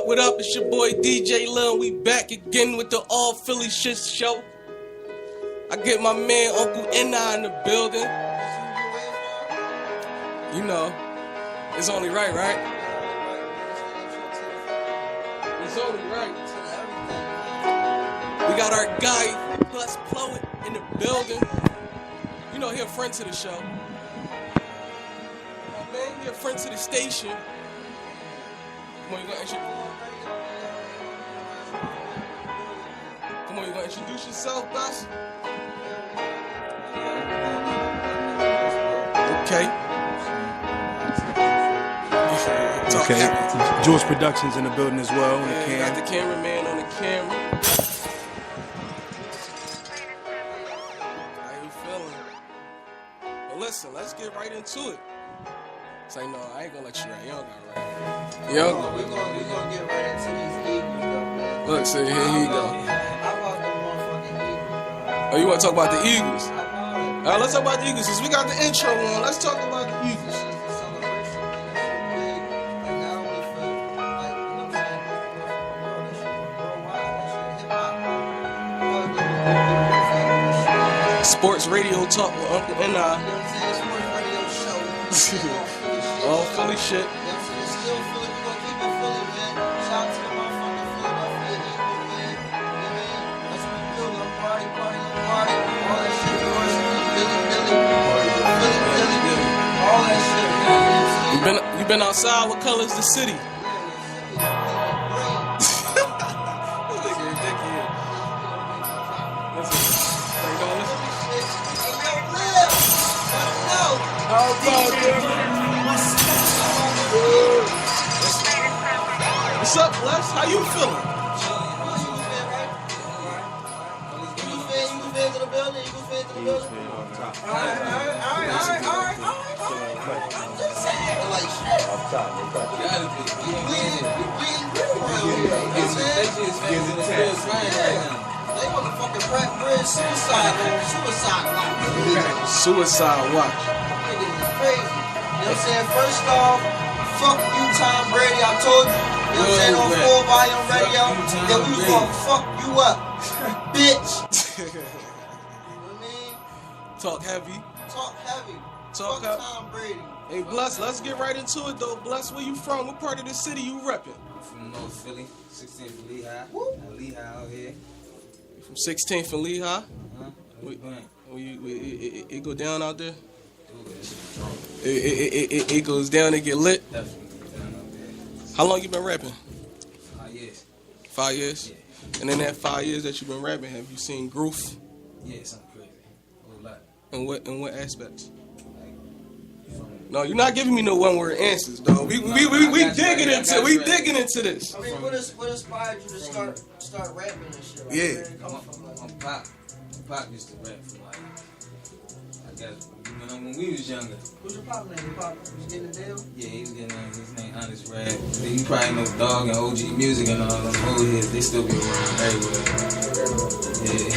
What up? It's your boy DJ Lil. We back again with the All Philly Shit Show. I get my man Uncle N.I. in the building. You know, it's only right, right? It's only right. We got our guy, Plus Poet, in the building. You know, he a friend to the show. My man, he a friend to the station. Come on, you gonna introduce yourself, boss? Okay. Okay. Jules Productions in the building as well. On the got the cameraman on the camera. How you feeling? Well, listen, let's get right into it. Say no, I ain't gonna let you rap. You don't got rap. We're gonna get right into these Eagles, though, man. Look, see, here you go. How about the motherfucking Eagles? Oh, you wanna talk about the Eagles? Alright, let's talk about the Eagles. Since we got the intro on, let's talk about the Eagles. Sports radio talk with Uncle N.I. All Philly shit. You been outside? What color's the city? What's up, Bless? How you feeling? Suicide watch. Crazy. You know what I'm saying? First off, fuck you, Tom Brady. I told you. You know what I'm saying? On full volume radio, that we was gonna fuck you up, bitch. You know what I mean? Talk heavy. Talk heavy. Talk fuck heavy. Tom Brady. Hey, Bless, let's get right into it though. Bless, where you from? What part of the city you reppin'? I'm from North Philly, 16th and Lehigh. Lehigh out here. You from 16th and Lehigh? Uh-huh. It go down out there? Dude, that shit is drunk. It goes down and get lit? Definitely goes down out there. How long you been rapping? 5 years. 5 years? Yeah. And in that 5 years that you've been rapping, have you seen growth? Yeah, something crazy. A whole lot. In what aspects? Like, from... No, you're not giving me no one word answers, though. We digging into this. I mean, what inspired you to start rapping and shit? Like, Yeah. I'm Pop. Pop used to rap for like, I guess, when we was younger. Who's your pop name? Your pop was getting a deal? Yeah, he was getting his name Honest Rap. You probably know Dog and OG Music and all them old heads. They still be around everywhere. Yeah.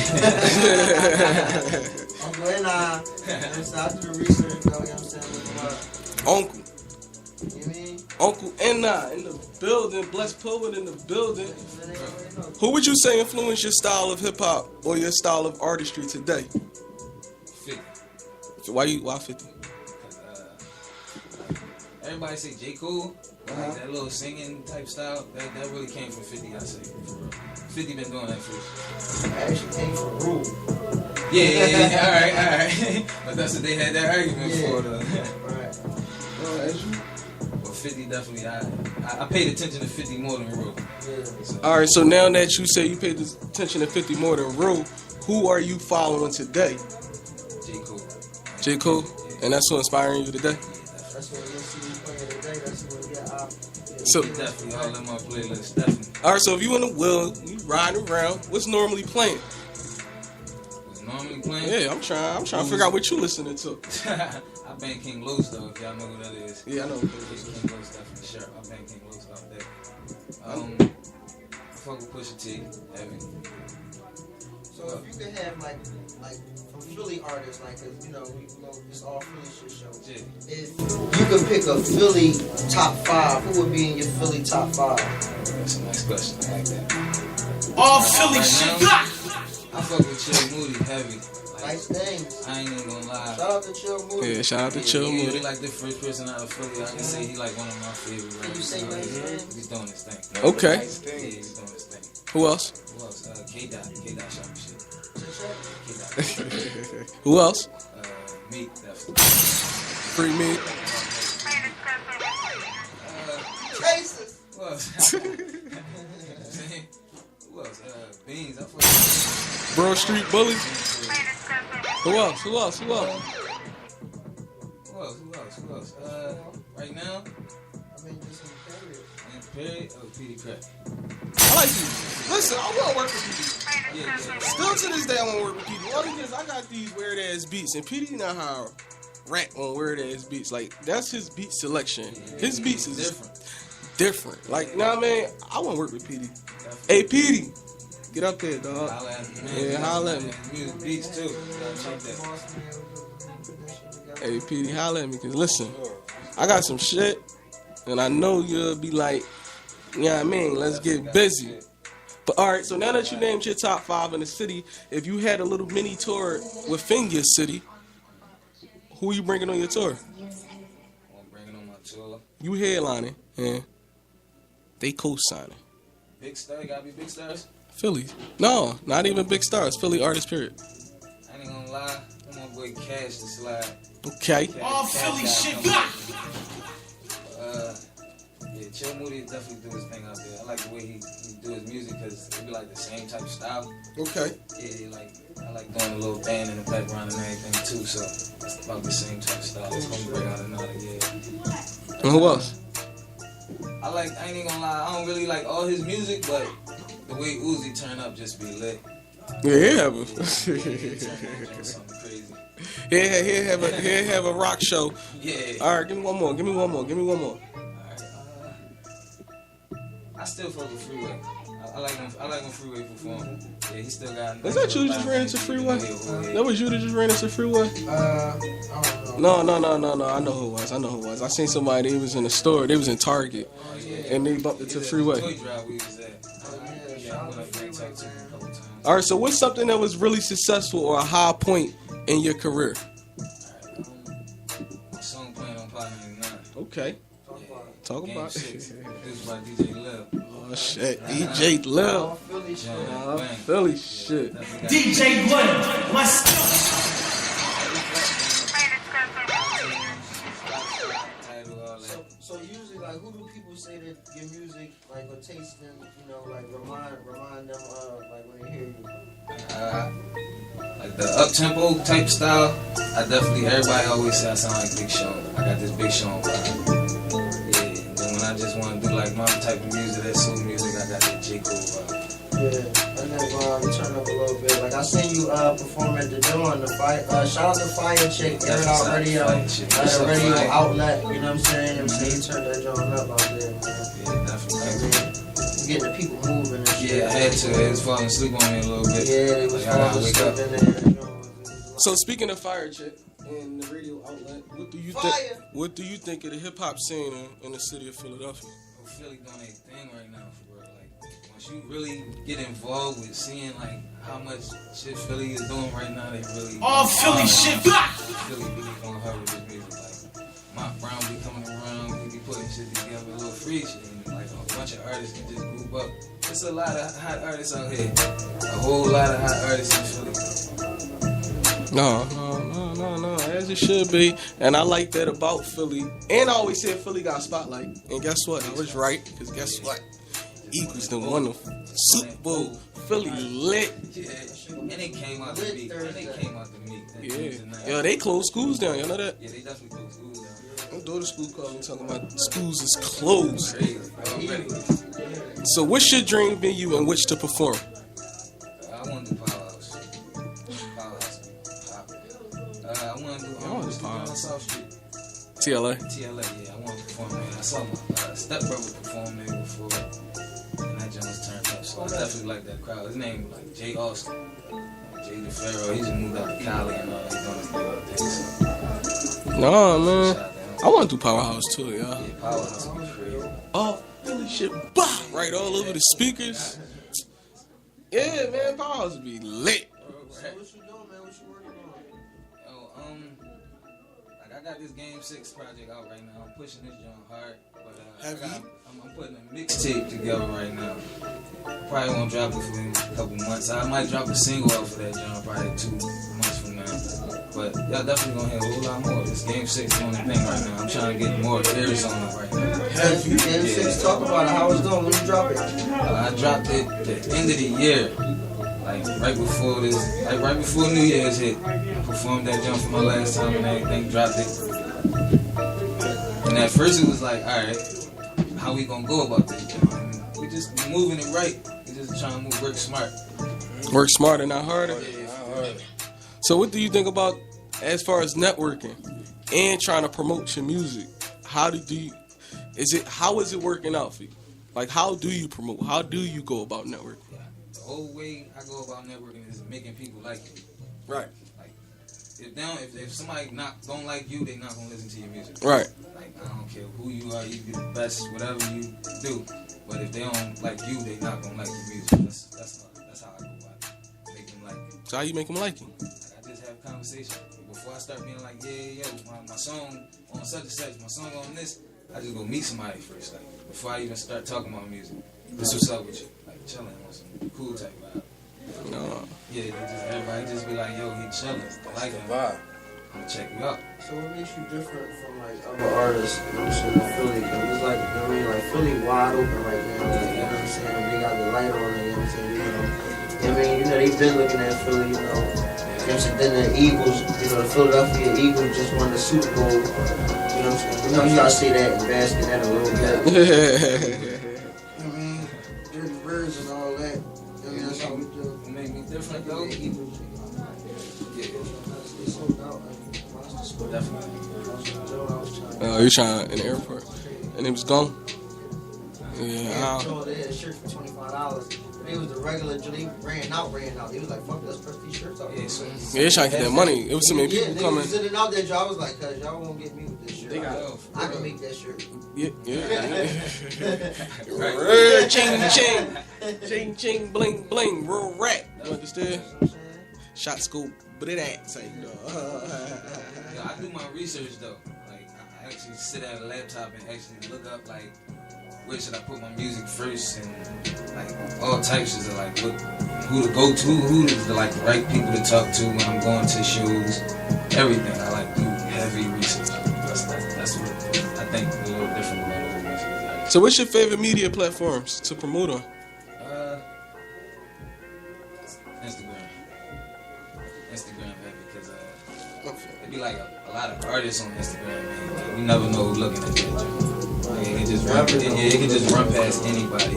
Uncle N.I. I do the research, though, you know what I'm saying? Uncle. You know what I mean? Uncle N.I. in the building. Blessed Poet in the building. Who would you say influenced your style of hip hop or your style of artistry today? 50. Why 50? Everybody say J. Cole, like that little singing type style, that really came from 50, I say, for real. 50 been doing that first. Actually came from Rule. Yeah, alright. But that's what they had that argument for, though. Right. But 50 definitely, I paid attention to 50 more than Rule. Yeah. So, Alright, so now that you say you paid attention to 50 more than Rule, who are you following today? J. Cole. J. Cole? And that's who inspiring you today? That's what you'll see me playing today. That's what we get out. So Definitely all in my playlist. Definitely. all right, so if you in the wheel, you riding around, what's normally playing? What's normally playing? Yeah, I'm trying to figure out what you listening to. I bang King Los though, if y'all know who that is. Yeah, I know. King Los definitely sure. I bang King Los all day. I fuck with Pusha T, heavy. So if you could have like from Philly artists, like, 'cause, you know, it's all Philly shit show. Yeah. If you could pick a Philly top 5, who would be in your Philly top 5? That's a nice question. I like that. All Philly Right shit. now, I fuck with Chill Moody heavy. Like, Nice things. I ain't even gonna lie. Shout out to Chill Moody. Yeah, shout out to Chill He Moody. like the first person out of Philly. I can say he like one of my favorite rappers. you say You know, nice he- things? He's doing his thing. Okay. Yeah, he's doing his thing. Who else? Who else? K-Dot. K-Dot shot me shit. K-Dot. Who else? Meek, definitely. Free me. Cases. Who else? Who else? Beans. I fuck with Bro Street Bullies. Beans. Who else? Who else? Who else? Who else? Right now, I mean, just in period. and Perry, Petey Crack. I like you. Listen, I want to work with PD. Yeah. Still to this day, I want to work with PD. Only because I got these weird ass beats, and PD know how to rap on weird ass beats. Like, that's his beat selection. His beats is different. Like, you know what I mean? I want to work with PD. Hey, PD, get up there, dog. Holla at me, man. Yeah, holla at me. Music beats too. Gotta check that. Hey, PD, holla at me, because listen, I got some shit, and I know you'll be like, you know what I mean? Let's get busy. But all right, so now that you named your top 5 in the city, if you had a little mini tour within your city, who you bringing on your tour? I'm bringing on my tour. You headlining, and they co-signing. Big Star, you gotta be Big Stars. Philly. No, not even big stars. Philly artist, period. I ain't gonna lie, I'm my boy Cash to slide. Okay. All Philly shit. Yeah, Chill Moody definitely do his thing out there. I like the way he do his music because it be like the same type of style. Okay. Yeah, I like doing a little band in the background and everything too. So it's about the same type of style. It's gonna bring out another. Yeah. And who else? I ain't even gonna lie, I don't really like all his music, but the way Uzi turn up just be lit. Yeah, he have He turn up something crazy. he'll have a rock show. Yeah. All right, give me one more. Alright, I still fuck with Freeway. I like when Freeway perform. Yeah, he still got. Is that you just ran into Freeway? That was you that just ran into Freeway? I don't know. No. I know who it was. I seen somebody. They was in the store. They was in Target, and they bumped into Freeway. Toy drive we was at. Yeah, I went up there and talked to him a couple times. All right. So what's something that was really successful or a high point in your career? My song playing on Pot 99. Okay. Talk Game about 6. it. This was by DJ Lil. Oh shit, DJ Lil. Philly shit. Yeah, bang. Philly shit. DJ Glenn, let's go. Title, all that. So usually, like, who do people say that your music, like, or taste them, you know, like, remind them of, like, when they hear you? Like the up-tempo type style, everybody always say I sound like Big Sean. I got this Big Sean vibe. Yeah, and then when I just want to do like my type of music, that soul music, I got that J. Cole vibe. Yeah, and then turn up a little bit. Like, I seen you perform at the Dawn, the fire. Shout out to Fire Chick, Air It Out Radio, radio outlet. You know what I'm saying? You turned that joint up out there, man. Yeah, definitely. You getting the people moving and shit. Yeah, I had to. They was falling asleep on me a little bit. Yeah, they was like, I gotta falling wake asleep up. in there. So speaking of Fire Chick and the radio outlet, what do you think? Fire. What do you think of the hip hop scene in the city of Philadelphia? Oh, Philly doing their thing right now, for real. Like, once you really get involved with seeing like how much shit Philly is doing right now, they really All Philly shit. Philly really going hard with this music. Like, Mont Brown be coming around, we be putting shit together, a little free shit, and like a bunch of artists can just group up. There's a lot of hot artists out here, a whole lot of hot artists in Philly. No, as it should be. And I like that about Philly. And I always said Philly got a spotlight. And guess what? I was right. Because guess what? Eagles done won the Super Bowl. Philly lit. Yeah, and they came out the meat. Yeah. Yo, they closed schools down. You know that? Yeah, they definitely closed schools down. My daughter's school called me talking about schools is closed. Crazy. Already. So what's your dream venue in which to perform? I want to do Powerhouse. Powerhouse. I want to do Powerhouse. South Street. TLA. TLA, yeah. I want to perform there. I saw my stepbrother perform there before. And that joint was turned up. So I definitely like that crowd. His name like Jay Austin. Jay DeFaro. He just moved out to Cali and he's doing his little thing. So No, man. shout out to him. I want to do Powerhouse too, y'all. Yeah, Powerhouse would be crazy. Oh, Philly shit, bah, right all over the speakers. Yeah, man, Powerhouse be lit. So what you doing, man? What you working on? Like I got this Game 6 project out right now. I'm pushing this joint hard, but Heavy. I'm putting a mixtape together right now. Probably won't drop it for a couple months. I might drop a single off of that joint probably 2 months from now. But y'all definitely gonna hear a whole lot more. This Game 6 doing the thing right now. I'm trying to get more ears on it right now. Hey, you Game 6, talk about it. How it's doing? When you drop it? I dropped it at the end of the year. Like right before New Year's hit. I performed that jump for my last time and everything, dropped it. And at first it was like, alright, how we gonna go about this jump? And we just moving it right. We just trying to work smart. Work smarter, not harder. Yeah. So what do you think about as far as networking and trying to promote your music? How is it working out for you? Like, how do you promote? How do you go about networking? The whole way I go about networking is making people like you. Right. Like if somebody don't like you, they not gonna listen to your music. Right. Like I don't care who you are, you be the best, whatever you do. But if they don't like you, they not gonna like your music. That's how I go about it. Make them like you. So how you make them like you? Like I just have conversation before I start being like, my song on such and such, my song on this. I just go meet somebody first, like before I even start talking about music. This what's up with you, like chilling on some cool type vibe. No. Yeah, everybody just be like, yo, he chilling. I like him. Vibe. I'm gonna check you out. So what makes you different from like other artists, you know what I'm saying, in Philly? Cause it's like, you know what I mean, like Philly wide open right now, like, you know what I'm saying? They got the light on it, you know what I'm saying? You know, they've been looking at Philly, you know. You know what I'm saying? Then the Eagles, you know, the Philadelphia Eagles just won the Super Bowl. You know what I'm saying? You know, you gotta see that and bask in that a little bit. You know what I mean? Dirty birds and all that. You know, that's how we do. What make me different though? The Eagles. Yeah, They sold out. definitely. Oh, you trying in the airport? And it was gone? Yeah. They had a shirt for $25. But it was the regular, they ran out. They was like, fuck, let's press these shirts out. Yeah, so Yeah, they trying to get that money. It was so many people They coming. was in and out that job. I was like, cuz y'all won't get me with this shirt. They got I can make that shirt. Yeah. right. Ching, ching, bling, bling, real rap. You understand? You know what I'm saying? Shot school, but it ain't say no. Yeah, I do my research though. Like I actually sit at a laptop and actually look up like where should I put my music first and like all types of like who to go to, who is the like right people to talk to when I'm going to shows, everything. I like do heavy research. That's what I think is a little different about other music. Like, So what's your favorite media platforms to promote on? Instagram, man, because it be like a lot of artists on Instagram, man. Like, you never know who's looking at that joint. Like, it can just run past anybody.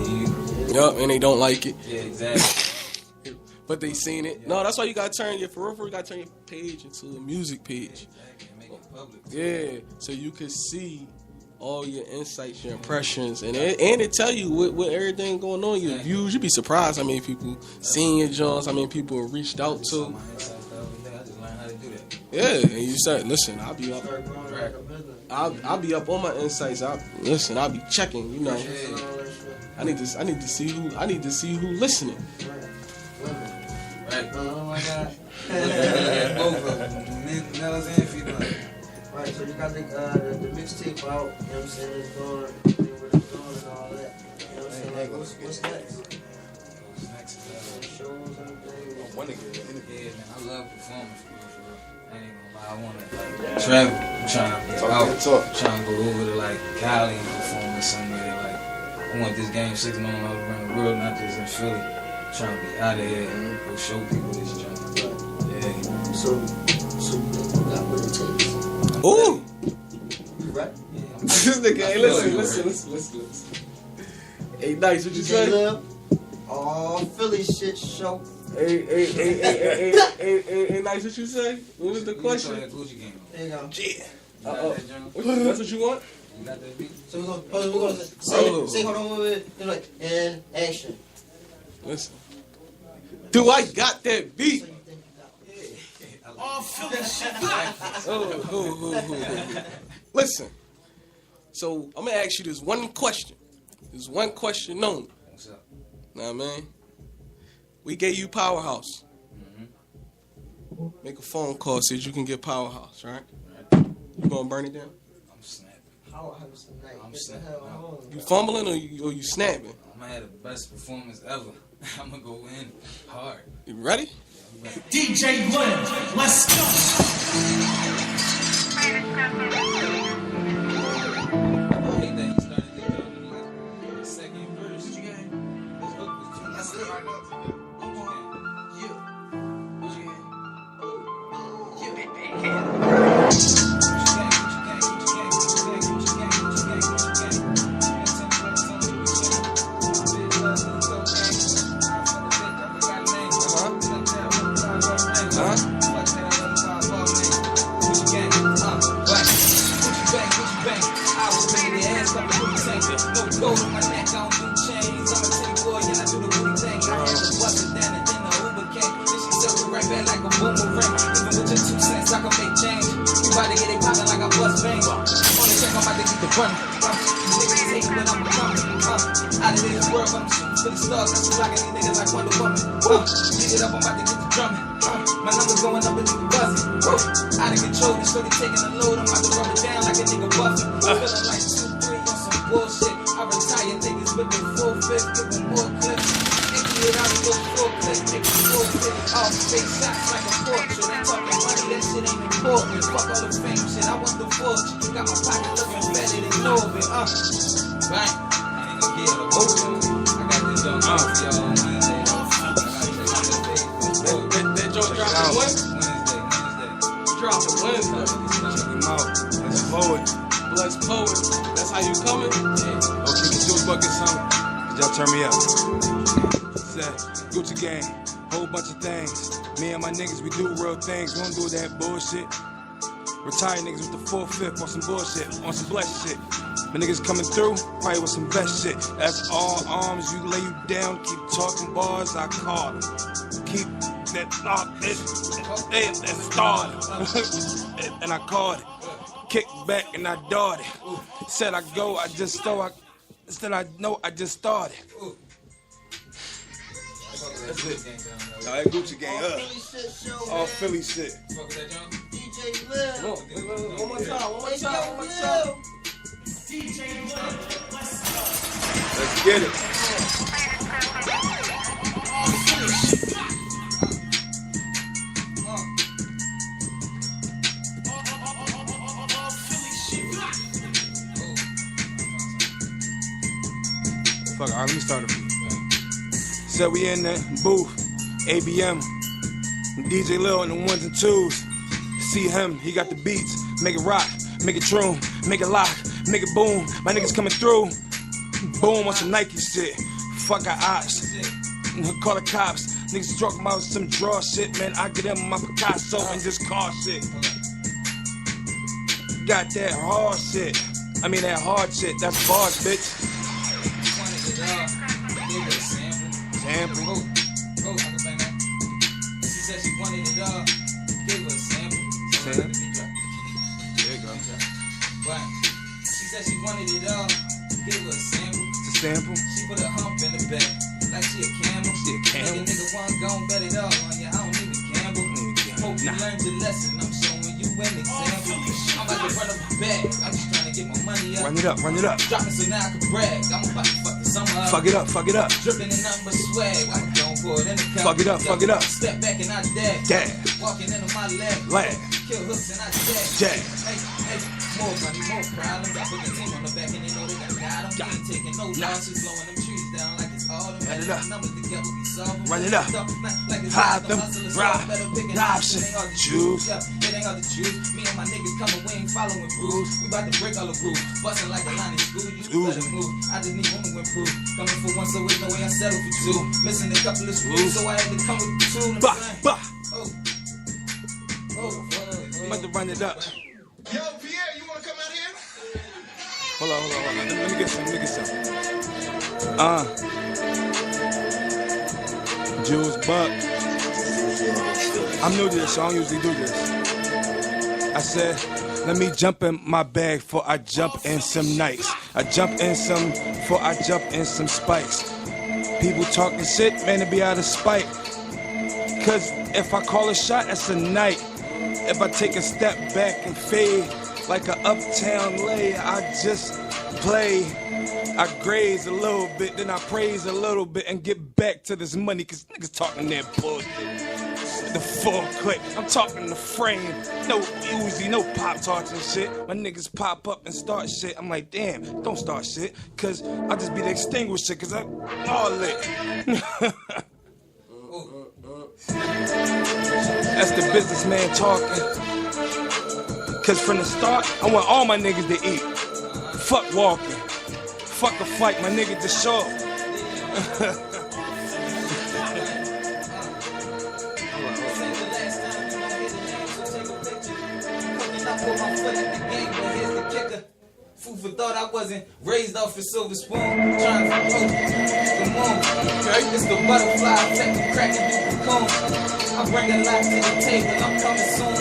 Yup, and they don't like it. Yeah, exactly. But they seen it. No, that's why you gotta turn your you gotta turn your page into a music page. Exactly. Make it public. Yeah, so you can see all your insights, your impressions, and it tell you what everything going on. Your views, you'd be surprised how many people seeing your joints, how many people reached out So to. my insights, I just learned how to do that. Yeah, and you said, listen, I'll be up. Start growing like a business. I'll be up on my insights. I'll be checking. You know, And all that shit. I need to see who listening. Women. Right. Oh my God. Both of them, males and females. Right, so you got the mixtape out, you know what I'm saying, it's going, where it's going and all that. You know what I'm saying? Like, what's next? What's next? Shows and things. Yeah, man, I love performing for real. I ain't gonna lie, I wanna like travel. I'm trying to get out. Trying to go over to like Cali and perform somewhere. Like I want this Game 6 known all around the world, not just in Philly. I'm trying to be out of here and go show people this joint. Yeah. So you got what it takes. Ooh, You right? Yeah, this nigga. Hey, listen. Hey, Nice, what you DJ say? Lil. Oh, Philly shit show. Hey, Nice, what you say? What was the question? There you go. That's what you want? You got that beat? So we're gonna say, hold on, wait. They're like, and action. Listen. Do I got that beat? So you think you got it. All Philly shit. Listen. So I'm gonna ask you this one question. There's one question only. What's up? Nah, man. We gave you Powerhouse. Make a phone call, says you can get Powerhouse, right? You gonna burn it down? I'm snapping. Powerhouse tonight. I'm Get the snapping. hell home. You fumbling or you snapping? I'm gonna have the best performance ever. I'm gonna go in hard. You ready? DJ Glenn, let's go. I hate that he started the joke in like the second verse. His hook was too much. Out of this world, I'm shooting for the stars. I'm rocking these niggas like Wonder Woman. Beat it up, I'm about to get the drumming. My numbers going up and nigga buzzing. Out of control, this shorty taking a load. I'm about to rub it down like a nigga buffing. Feeling like 2-3 on some bullshit. I retire niggas with the full fifth, give them more clips. Empty it out, go full clip, make it full fit. All fake shots like a portrait. Ain't talking money, that shit ain't important. Fuck all the fame shit, I want the fortune. Got my pocket looking better than Norbit. Right. I got this junk off, y'all, on Wednesday. That joint dropping Wednesday? Dropping Wednesday. Check him out. Let's forward. Bless Poet. That's how you coming? Yeah. Okay, the juice bucket song. Y'all turn me up. Say, Gucci gang, whole bunch of things. Me and my niggas, we do real things. We don't do that bullshit. Retired niggas with the 4/5 on some bullshit, on some blessed shit. My niggas coming through, probably with some best shit. That's all arms, you lay you down, keep talking bars, I call them. Keep that thought, that start. And I called it. Kicked back and I darted. Said I go, I just stole. Said I know, I just started. That's it. Nah, that Gucci gang up. Philly shit show. All Philly shit. Fuck with that junk? DJ Lil. One more time. DJ Glenn, let's go. Let's get it. Fuck, alright, let me start it. Said we in the booth, ABM, DJ Lil and the ones and twos. See him, he got the beats, make it rock, make it true, make it lock, make it boom. My niggas coming through, boom on some Nike shit. Fuck our ops, call the cops. Niggas talking about some draw shit, man. I get in my Picasso and just car shit. Got that hard shit. I mean that hard shit. That's bars, bitch. Sample. I can bang that. She said she wanted it all. Give her a sample. Sample. There you go. What? She said she wanted it all. Give her a sample. It's a sample. She put a hump in the back. Like she a camel. Nigga one gon' bet it all on ya. I don't even gamble. Hope you learned your lesson. I'm showing you an example. I'm about to run up the bag. I'm just trying to get my money up. Run it up, run it up. Dropping so now I can brag. I'm about to fuck the summer up. Fuck it up, fuck it up. Dripping in nothing but swag. I'm gon' pour it in the cup. Fuck it up, fuck it up. Step back and I dab. Dab. Walking into my leg. Leg. Kill hooks and I jab. Jab. Hey, more money, more problems. I put the team on the back and they know they got them. We ain't taking no losses. Blowing them trees down like it's all them. Run it up. Numbers together, we solve them. Run it up. Like it's Hide all them. hustlers, Rob. better pick an Option. option. They all Choose. It ain't out the juice. Me and my niggas coming, we ain't following rules. We about to break all the rules. Bustin' like a line in school, you better move. I just need woman to improve. Coming for one, so there's no way I settle for two. Missing a couple of screws, so I had to come with the two. Bah, bah. I'm about to run it up. Yo, Pierre, you wanna come out here? Hold on. Let me get some. Jules Buck. I'm new to this, so I don't usually do this. I said, let me jump in my bag before I jump in some nights. I jump in some before I jump in some spikes. People talking shit, man, to be out of spite. Cause if I call a shot, that's a night. If I take a step back and fade like an uptown lay, I just play. I graze a little bit, then I praise a little bit and get back to this money, cause niggas talking that bullshit. The full clip, I'm talking the frame. No Uzi, no Pop Tarts and shit. My niggas pop up and start shit. I'm like, damn, don't start shit, cause I'll just be the extinguisher, cause I'm all lit. That's the businessman talking. Cause from the start, I want all my niggas to eat. Fuck walking. Fuck a fight, my nigga just show up. Food for thought, I wasn't raised off a silver spoon. Trying to come on. It's the butterfly effect of cracking through the cocoon. I bring a lot to the table, I'm coming soon.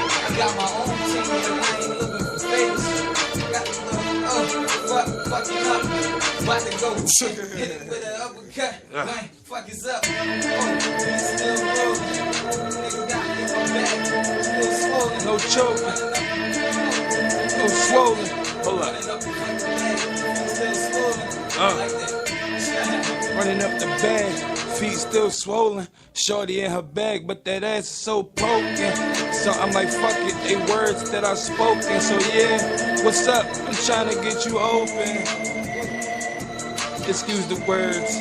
I got my own team, but I ain't looking for favors. Fucking up. About to go hit it with an uppercut. Like, fuck is up. Still rolling. Nigga got me in my back. Still swollen. No choking. No swollen. Hold up. Running up the bag. Feet still swollen. Shorty in her bag, but that ass is so poking. So I'm like, fuck it, they words that I've spoken. So yeah, what's up? I'm trying to get you open. Excuse the words,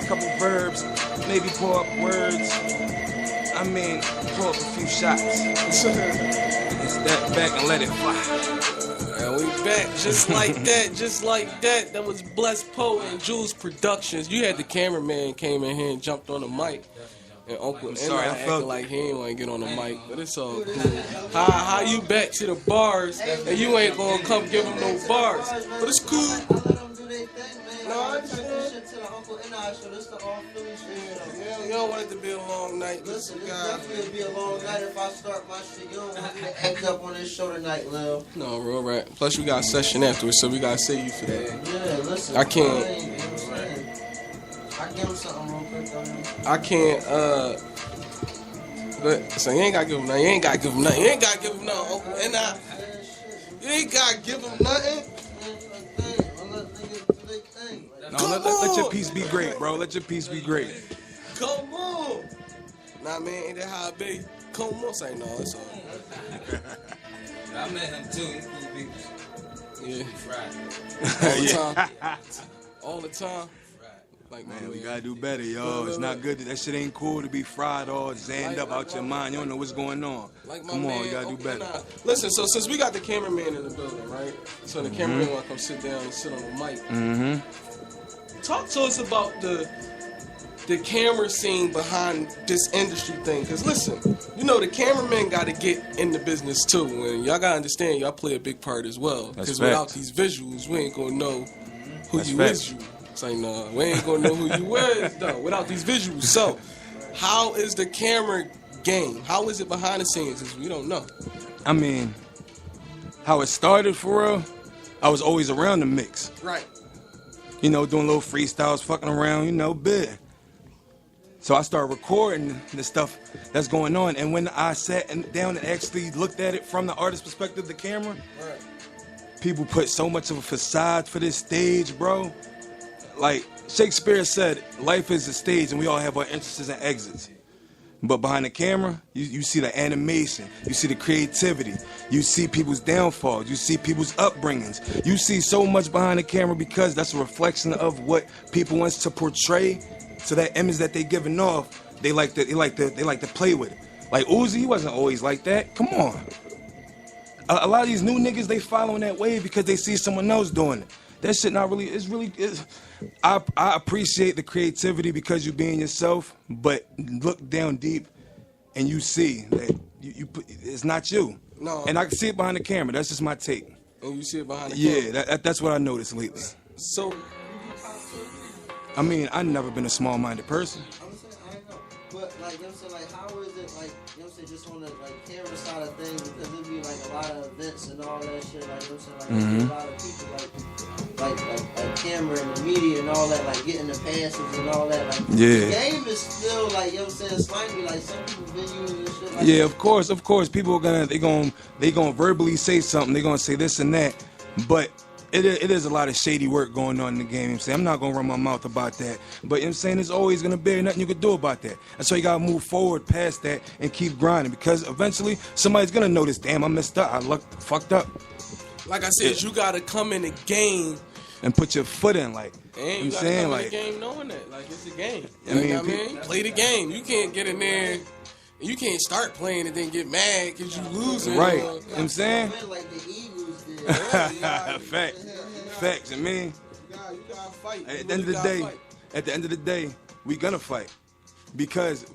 couple verbs, maybe pull up words. I mean, pull up a few shots. And step back and let it fly. And we back just like that, just like that. That was Blessed Poe and Jules Productions. You had the cameraman came in here and jumped on the mic. And Uncle sorry, I acting like he ain't want to get on the mic, but it's all cool. How you back to the bars and you ain't gonna come give them no bars? But it's cool. I let them do their thing, man. No, I understand. Shit to the Uncle N.I. show. This the all Philly shit. You don't want it to be a long night. Listen, it's definitely be a long night if I start my shit. You don't want me to act up on this show tonight, Lil. No, real right. Plus we got a session afterwards, so we gotta save you for that. Yeah, listen. I can't. I give him something real quick on him. I can't, but, so you ain't gotta give him nothing. You ain't gotta give him nothing. You ain't gotta give him nothing, Uncle. And you ain't gotta give him nothing. No, let your peace be great, bro. Let your peace be great. Come on. Nah, man, ain't that how it be? Come on. Say no, it's all. I met him too. He's cool people. Yeah. Friday. All the time. All the time. Like, Man, we gotta do better, yo. It's not good. That shit ain't cool to be fried or zanned up out your mind. You don't know what's going on. Come on, you gotta do better. Listen, so since we got the cameraman in the building, right? So the cameraman wanna come sit down and sit on the mic. Talk to us about the camera scene behind this industry thing. Cause listen, you know the cameraman gotta get in the business too. And y'all gotta understand, y'all play a big part as well. That's Cause without these visuals, we ain't gonna know who you is. Say no, we ain't gonna know who you is though without these visuals. So, how is the camera game? How is it behind the scenes? Cause we don't know. I mean, how it started for real, I was always around the mix. Right. You know, doing little freestyles, fucking around, you know, bit. So I started recording the stuff that's going on. And when I sat down and actually looked at it from the artist's perspective, the camera, people put so much of a facade for this stage, bro. Like Shakespeare said, life is a stage and we all have our entrances and exits. But behind the camera, you see the animation, you see the creativity, you see people's downfalls, you see people's upbringings. You see so much behind the camera because that's a reflection of what people want to portray. So that image that they're giving off they like to play with it. Like Uzi, he wasn't always like that. Come on. A lot of these new niggas, they following that wave because they see someone else doing it. That shit not really, I appreciate the creativity because you being yourself, but look down deep and you see that it's not you. No. And I can see it behind the camera. That's just my take. And you see it behind the camera. Yeah, that's what I noticed lately. So, I mean, I've never been a small-minded person. I'm saying, I know. But, like, you know what I'm saying? Like, how is it, like, you know what I'm saying, just on the, like, camera side of things, because it'd be, like, a lot of events and all that shit, like, you know what I'm saying? Like, a lot of people, like camera and the media and all that, like, getting the passes and all that. Like, Yeah. the game is still, like, you know what I'm saying, slightly, like, some people venues and shit like Yeah, that. of course. People are they gonna verbally say something. They're gonna say this and that, but it is a lot of shady work going on in the game. You know what I'm saying? I'm not gonna run my mouth about that, but you know what I'm saying, there's always gonna be nothing you can do about that. That's why you gotta move forward past that and keep grinding, because eventually somebody's gonna notice. Damn, I messed up. I fucked up, like I said, you gotta come in the game. and put your foot in. Like, And you you know what gotta I'm saying, come in like, the game knowing that. Like, it's a game. I mean, You know what I mean? Play the game. You can't get in there. You can't start playing and then get mad because you losing. right? You know what I'm saying? Like the Eagles did. Facts. I mean, You gotta fight. at the end of the day, we gonna fight because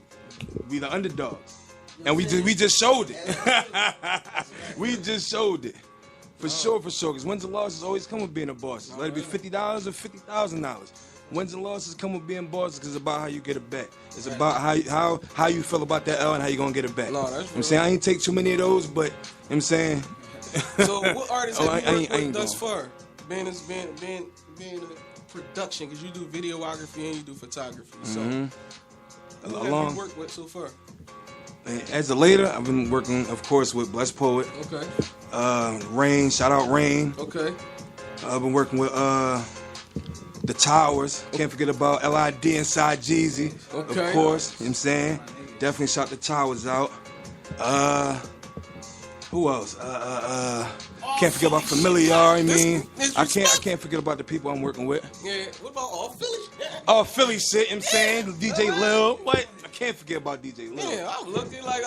we the underdogs, and we just showed it. We just showed it. For sure. Because wins and losses always come with being a boss. Let it be $50 or $50,000. Wins and losses come with being bosses because it's about how you get it back. It's about how you feel about that L and how you gonna get it back. No, that's You know what I'm saying, I ain't take too many of those, but you know what I'm saying. So, what artists have you worked with ain't thus going. far? Being a production, because you do videography and you do photography. So, who have you worked with so far? As a later, I've been working, of course, with Blessed Poet, Okay. Rain. Shout out Rain. Okay. I've been working with the Towers. Can't forget about LID inside Jeezy. Okay. Of course. You know what I'm saying? Definitely shout the Towers out. Who else? Can't forget about Familiar. I mean, I can't forget about the people I'm working with. Yeah. What about all Philly? Oh, Philly shit. You know what I'm saying? DJ Lil. What? I can't forget about DJ Lil. Yeah, I'm looking like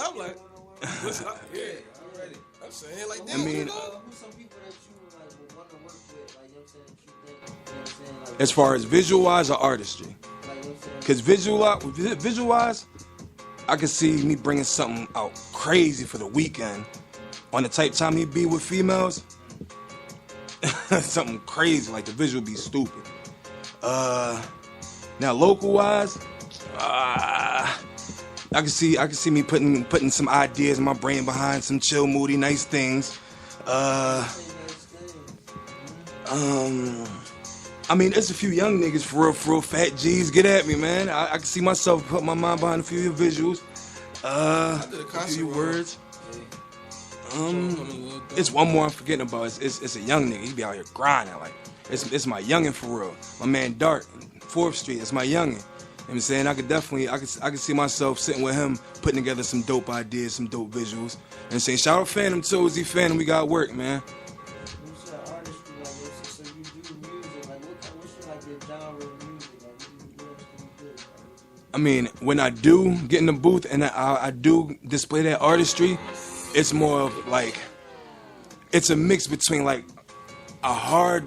listen, yeah. I'm saying like that. I mean, Who's some people that you like would want to work with? Like, you know what I'm saying? That you think, you know what I'm saying? Like, as far as visual-wise or artistry? like, you know what I'm saying? Because visual-wise, I could see me bringing something out crazy for the weekend. On the type time he be with females, something crazy, like the visual be stupid. Now local-wise, I can see me putting some ideas in my brain behind some chill, moody, nice things. I mean, there's a few young niggas for real, fat G's. Get at me, man. I can see myself put my mind behind a few visuals. I did a A concert few with words. It's one more I'm forgetting about. It's a young nigga. He be out here grinding. Like, it's my youngin' for real. My man Dark, 4th Street. It's my youngin'. You know what I'm saying? I could see myself sitting with him, putting together some dope ideas, some dope visuals. And saying, shout out Phantom too. Is he Phantom? We got work, man. What's your artistry like? So you do music. Like, what's your like your genre of music? Like, what do you do? I mean, when I do get in the booth and I do display that artistry, it's more of like, it's a mix between like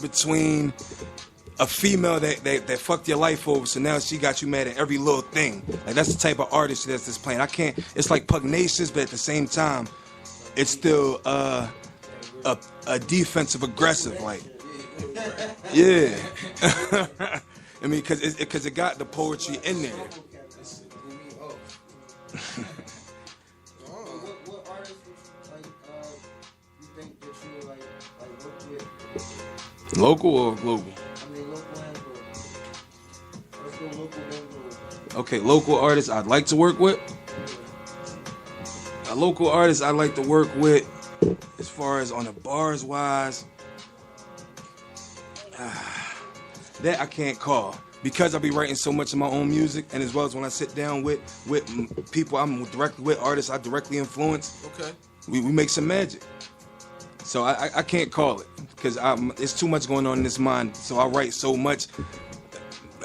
between a female that fucked your life over, so now she got you mad at every little thing. Like, that's the type of artist that's just playing. It's like pugnacious, but at the same time, it's still a defensive aggressive, like, yeah. I mean, because it got the poetry in there. What artists would you think that you like work with? Local or global? I mean, local and global. Let's go local and global. Okay, local artists I'd like to work with. A local artist I'd like to work with, as far as on the bars wise, that I can't call. Because I be writing so much of my own music, and as well as when I sit down with people I'm directly with, artists I directly influence, Okay. we make some magic. So I can't call it, because it's too much going on in this mind. So I write so much.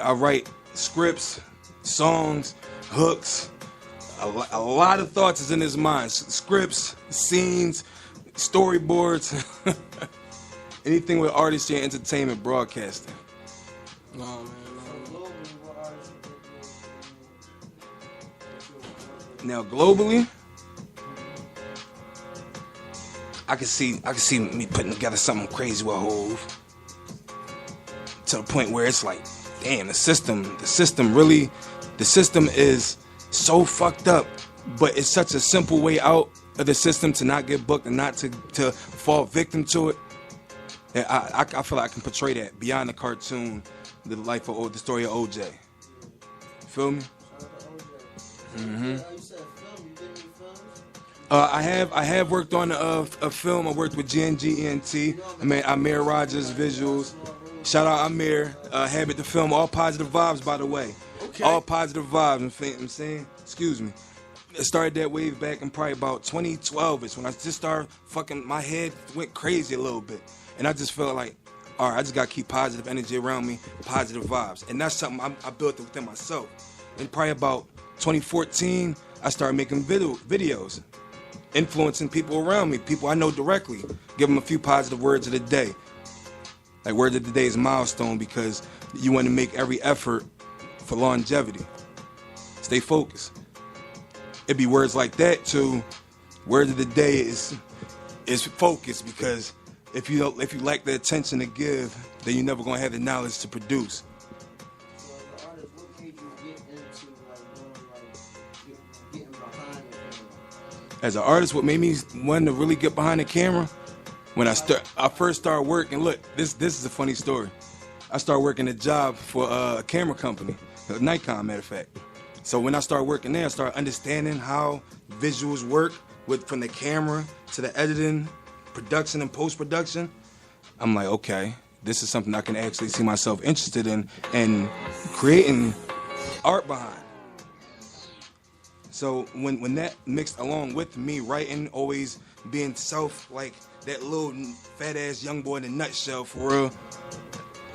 I write scripts, songs, hooks, a lot of thoughts is in his mind. Scripts, scenes, storyboards, anything with artistry and entertainment broadcasting. No, man. Now globally, I can see me putting together something crazy with Hove. To the point where it's like, damn, the system is so fucked up, but it's such a simple way out of the system to not get booked and not to fall victim to it. And I feel like I can portray that beyond the cartoon, the story of OJ. You feel me? Mm-hmm. I have worked on a film. I worked with GNG ENT. I made Amir Rogers visuals. Shout out Amir. Habit the film. All positive vibes, by the way. Okay. All positive vibes. I'm saying. Excuse me. It started that wave back in probably about 2012ish when I just started fucking. My head went crazy a little bit, and I just felt like, all right, I just gotta keep positive energy around me, positive vibes, and that's something I built within myself. And probably about 2014, I started making videos. Influencing people around me, people I know directly. Give them a few positive words of the day. Like word of the day is milestone because you want to make every effort for longevity. Stay focused. It'd be words like that too. Word of the day is focus because if you lack the attention to give, then you're never gonna have the knowledge to produce. As an artist, what made me want to really get behind the camera, when I first started working. Look, this is a funny story. I started working a job for a camera company, Nikon, matter of fact. So when I started working there, I started understanding how visuals work, from the camera to the editing, production, and post-production. I'm like, okay, this is something I can actually see myself interested in and creating art behind. So when that mixed along with me writing, always being like that little fat ass young boy in a nutshell for real,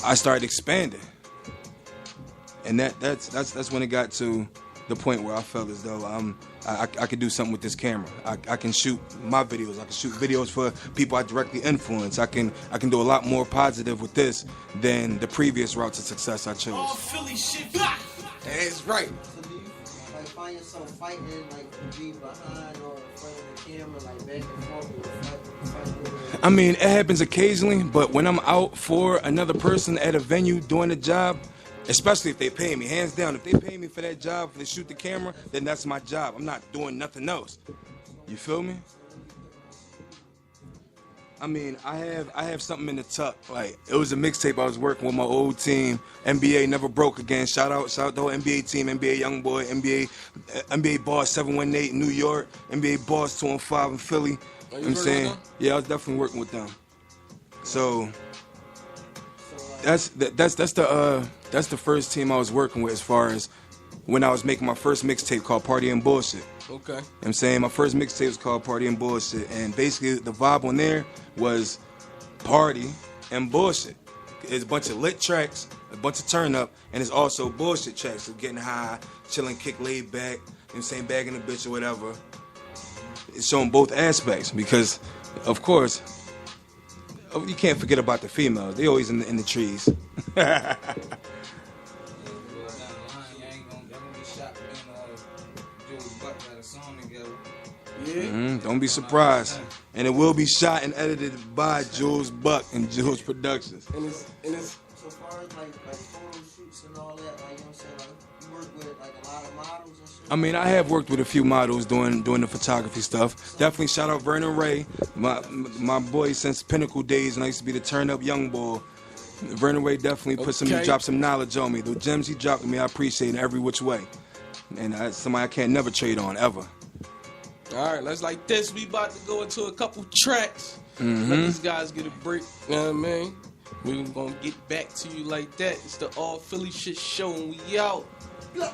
I started expanding, and that's when it got to the point where I felt as though I could do something with this camera. I can shoot my videos. I can shoot videos for people I directly influence. I can do a lot more positive with this than the previous route to success I chose. All Philly shit. That's right. Find yourself fighting, like, to be behind or in front of the camera, like, back and forth. I mean, it happens occasionally, but when I'm out for another person at a venue doing a job, especially if they pay me, hands down, if they pay me for that job, to shoot the camera, then that's my job. I'm not doing nothing else. You feel me? I mean, I have something in the tuck. Like, it was a mixtape I was working with my old team. NBA Never Broke Again. Shout out the whole NBA team, NBA Youngboy, NBA Boss 718 in New York, NBA Boss 215 in Philly. You know what I'm saying? Yeah, I was definitely working with them. So that's the first team I was working with as far as when I was making my first mixtape called Party and Bullshit. Okay. You know what I'm saying? My first mixtape was called Party and Bullshit, and basically the vibe on there was party and bullshit. It's a bunch of lit tracks, a bunch of turn up, and it's also bullshit tracks, so getting high, chilling, kick, laid back, you know what I'm saying, bagging a bitch or whatever. It's showing both aspects because, of course, you can't forget about the females. They always in the trees. Don't be surprised. And it will be shot and edited by Jules Buck and Jules Productions. And it's So far as like photo shoots and all that, like, you know what I'm saying, like, you work with like a lot of models and shit. I mean, I have worked with a few models doing the photography stuff. Definitely shout out Vernon Ray, my boy since Pinnacle days, and I used to be the turn up young boy. Vernon Ray definitely dropped some knowledge on me. The gems he dropped on me, I appreciate in every which way. And that's somebody I can't never trade on, ever. all right. Let's like this. We about to go into a couple tracks. Mm-hmm. Let these guys get a break. You know what I mean? We're gonna get back to you like that. It's the All Philly Shit Show, and we out. Bye.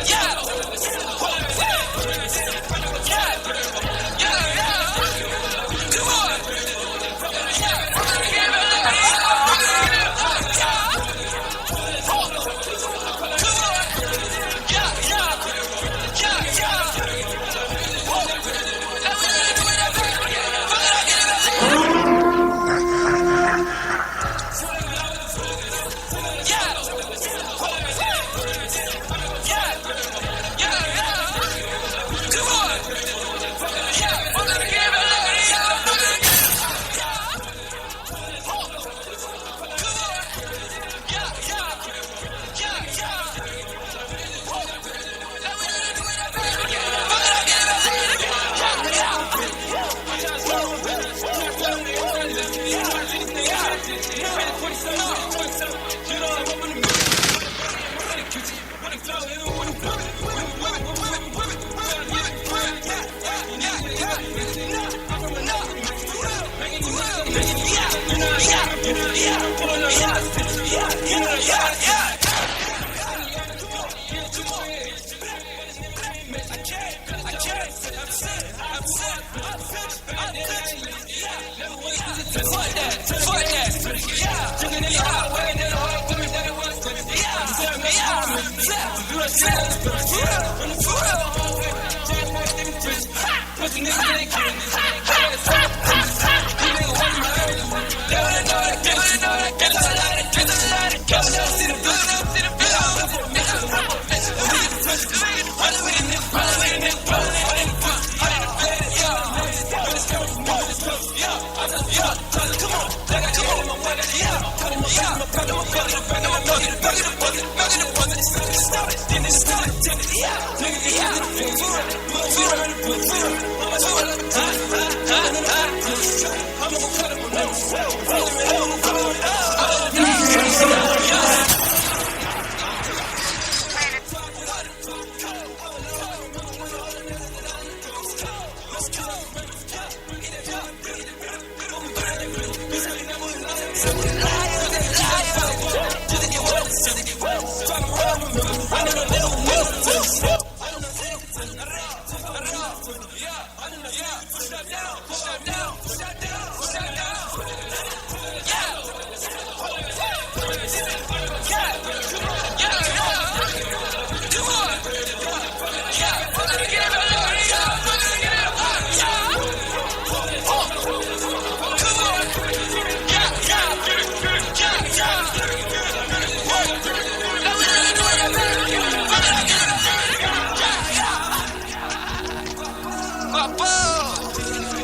Yeah.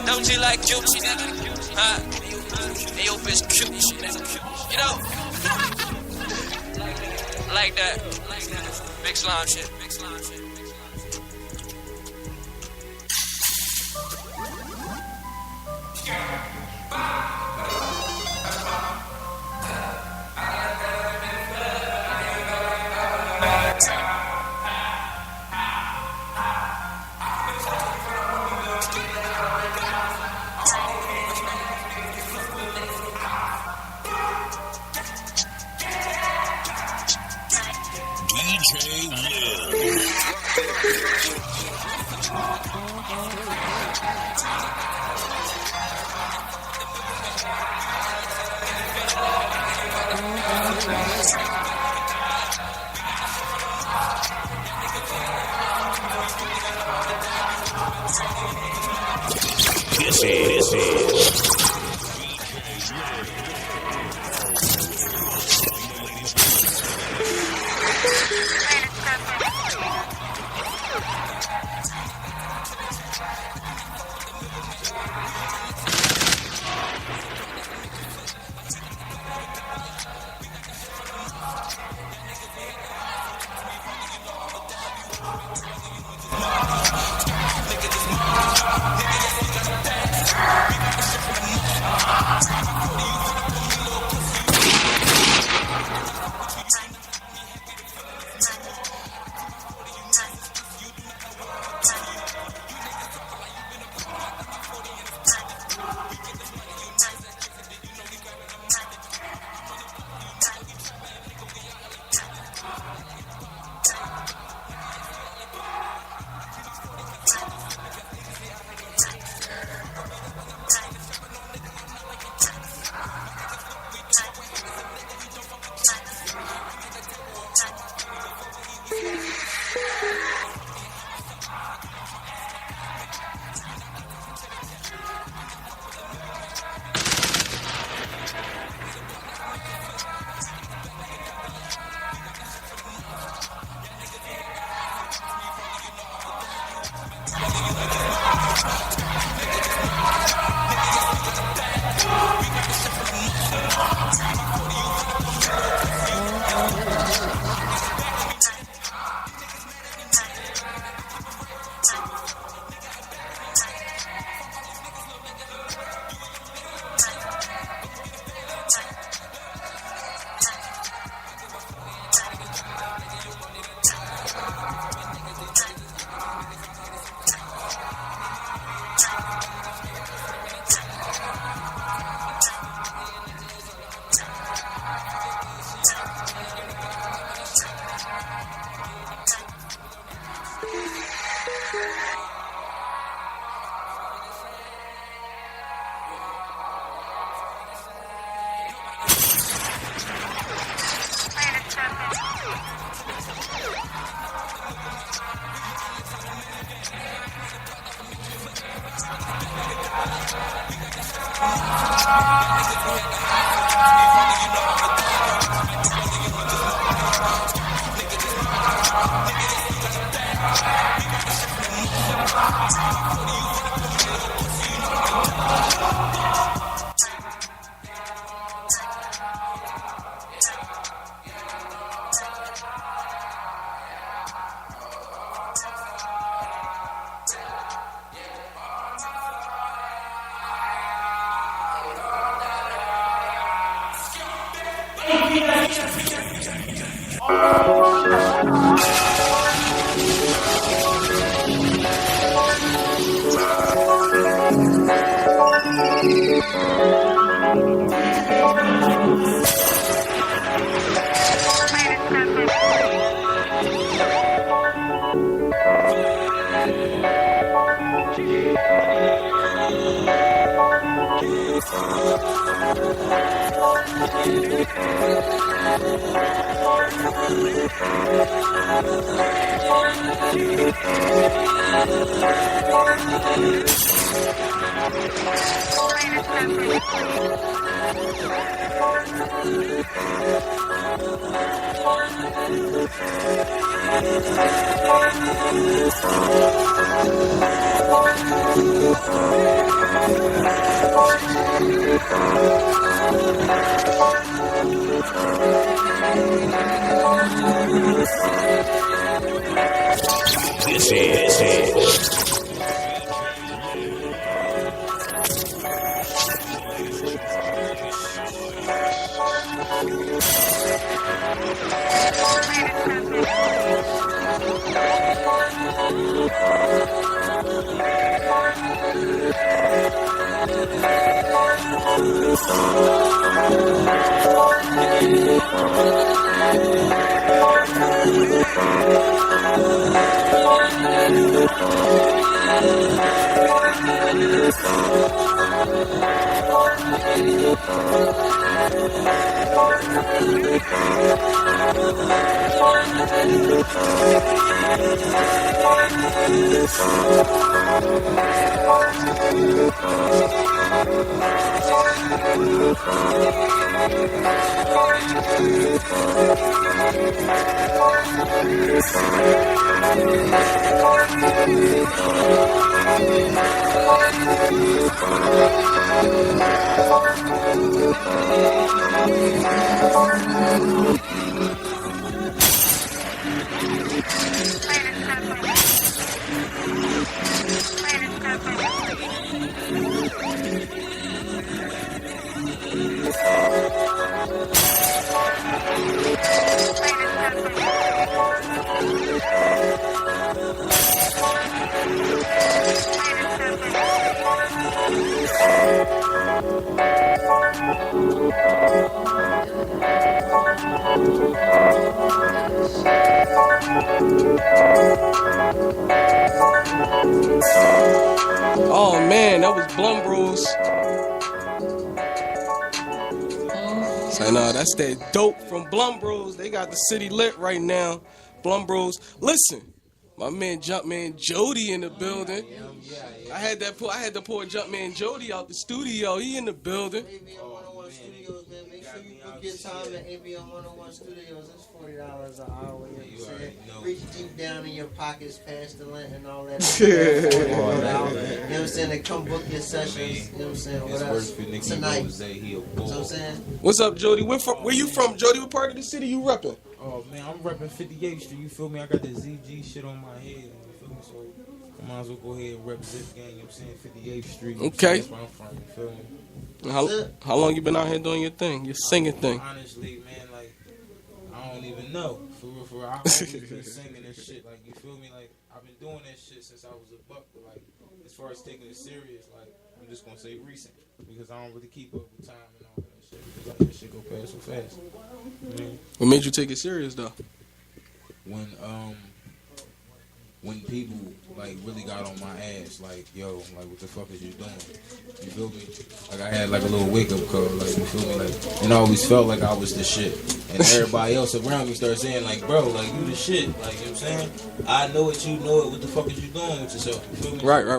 Don't you like cute shit, nigga? Huh? Hey, yo, bitch, cute shit, nigga. You know? Like that. Big slime shit. Big slime shit. This is This is Oh man, that was Blum Bros. Say no, that's that dope from Blum Bros. They got the city lit right now. Blum Bros. Listen, my man Jumpman Jody in the building. I had to pour Jumpman Jody out the studio. He in the building. ABM 101 Studios, man. Make sure you book your time at ABM 101 Studios. It's $40 an hour. You know what I'm saying? Reach deep down in your pockets, past the lint and all that. $40 you know what I'm saying? And come book your sessions. You know what I'm saying? With us tonight. You know what I'm saying? What's up, Jody? Where you from, Jody? What part of the city you repping? Oh man, I'm repping 58th Street. You feel me? I got the ZG shit on my head. You feel me? So I might as well go ahead and rep this gang. You know what I'm saying? 58th Street. Okay. That's where I'm from. You feel me? How long you been out here doing your thing, your singing thing? Honestly, man, like I don't even know. For real, I've always been singing and shit. Like you feel me? Like I've been doing that shit since I was a buck. But like as far as taking it serious, like I'm just gonna say recent because I don't really keep up with time and all that shit. Because like, that shit go past so fast. What made you take it serious though? When people like really got on my ass, like yo, like what the fuck is you doing? You feel me? Like I had like a little wake up call, like you feel me? Like and I always felt like I was the shit, and everybody else around me started saying like, bro, like you the shit, like you know what I'm saying? I know it, you know it. What the fuck is you doing with yourself? You feel me? Right. You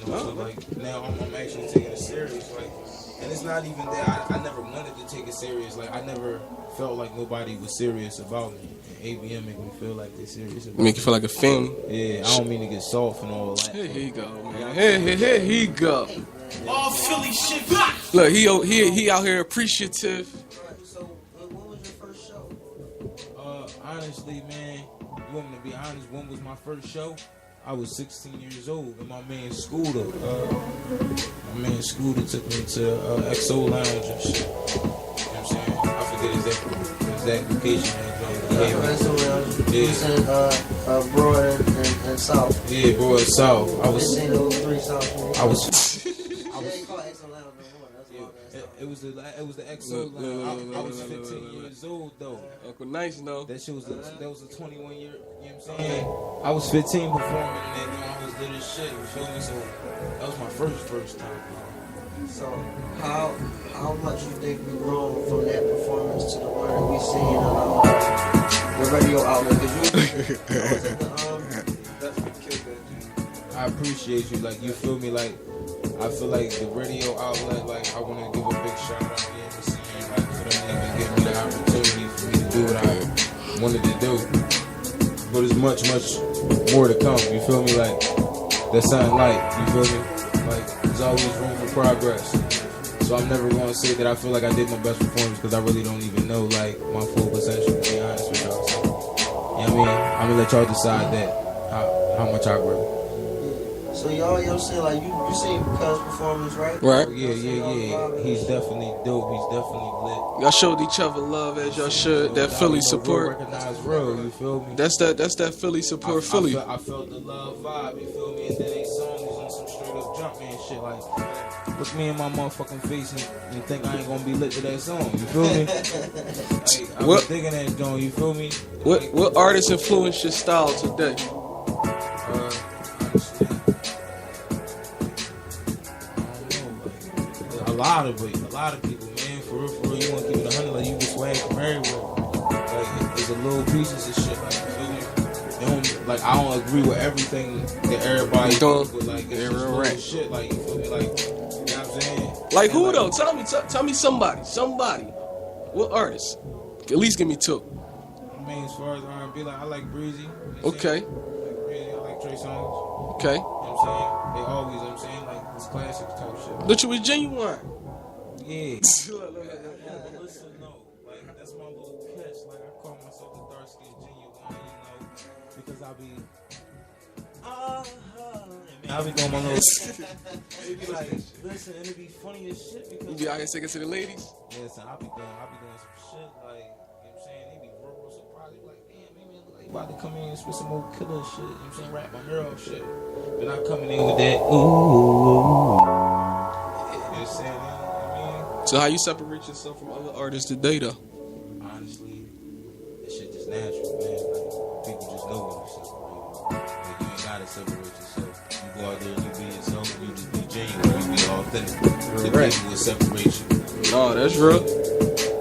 know, so like now I'm actually taking it serious, like, and it's not even that I never wanted to take it serious. Like I never felt like nobody was serious about me. ABM make me feel like they're serious about Make you feel like a family. Yeah, I don't mean to get soft and all that. Here he go, man. Here he go. All Philly shit. Look, he out here appreciative. So, what was your first show? Honestly, man, you want me to be honest? When was my first show? I was 16 years old, and my man Scooter took me to XO Lounge and shit. You know what I'm saying? I exact location. You said Broad and South. Yeah, Broad South. I was. This ain't no 3 South. I was. It was the XO line. I was 15 years old though. Uncle Nice, no. That shit was a 21 year. You know what I'm saying? I was 15 performing, and then I was little as shit. You feel me? So that was my first time. So how much you think we grown from that performance to the one that we seen on the radio outlet? I appreciate you. Like, you feel me? Like, I feel like the radio outlet, like, I want to give a big shout out here to saying, like, for them even giving me the opportunity for me to do what I wanted to do. But there's much more to come. You feel me? Like, that's something light. You feel me? Like, there's always room for progress. So I'm never going to say that I feel like I did my best performance because I really don't even know, like, my full potential, to be honest with y'all. So, you know what I mean? I'm going to let y'all decide that, how much I grow. So y'all saying like you seen Cuz performance, right? Right. Yeah. He's definitely dope. He's definitely lit. Y'all showed each other love as y'all should. That Philly support. Recognize real. You feel me? That's that Philly support. Philly. I felt the love vibe. You feel me? And then they songs was on some straight up Jumpman shit. Like, look me in my motherfucking face and think I ain't gonna be lit to that song. You feel me? Like, I was digging that joint. You feel me? What artists influenced your style today? A lot of people, man. For real, you want to keep it 100, like, you get swag from everywhere. Like, there's a little pieces of shit, like, you feel me? Like, I don't agree with everything that everybody does, but, like, it's just little shit, like, you feel me? Like, you know what I'm saying? Like, who though? Tell me somebody. What artist? At least give me 2. I mean, as far as R&B, like, I like Breezy. You know okay. I like Breezy, I like Trey Songz. Okay. You know what I'm saying? They always, you know what I'm saying, like, this classic type shit. But you was genuine. Yeah. Listen, no. Like, that's my little catch. Like, I call myself the dark skinned genuine, you know, because I be doing my little it be like, listen, and it be funny as shit because you be out here singing to the ladies? Listen, I be doing some shit, like, you know what I'm saying? They be real surprised. They be like, damn, man, look like you about to come in and spit some old killer shit, you know what I'm saying? Rap my girl shit. But I'm coming in with that, ooh. You know what I'm saying? So how you separate yourself from other artists today, though? Honestly, that shit just natural, man. Like, people just know when you separate. Like, you ain't gotta separate yourself. You go out there and you be yourself, you just be genuine, you be authentic. The people will separate you. No, that's real.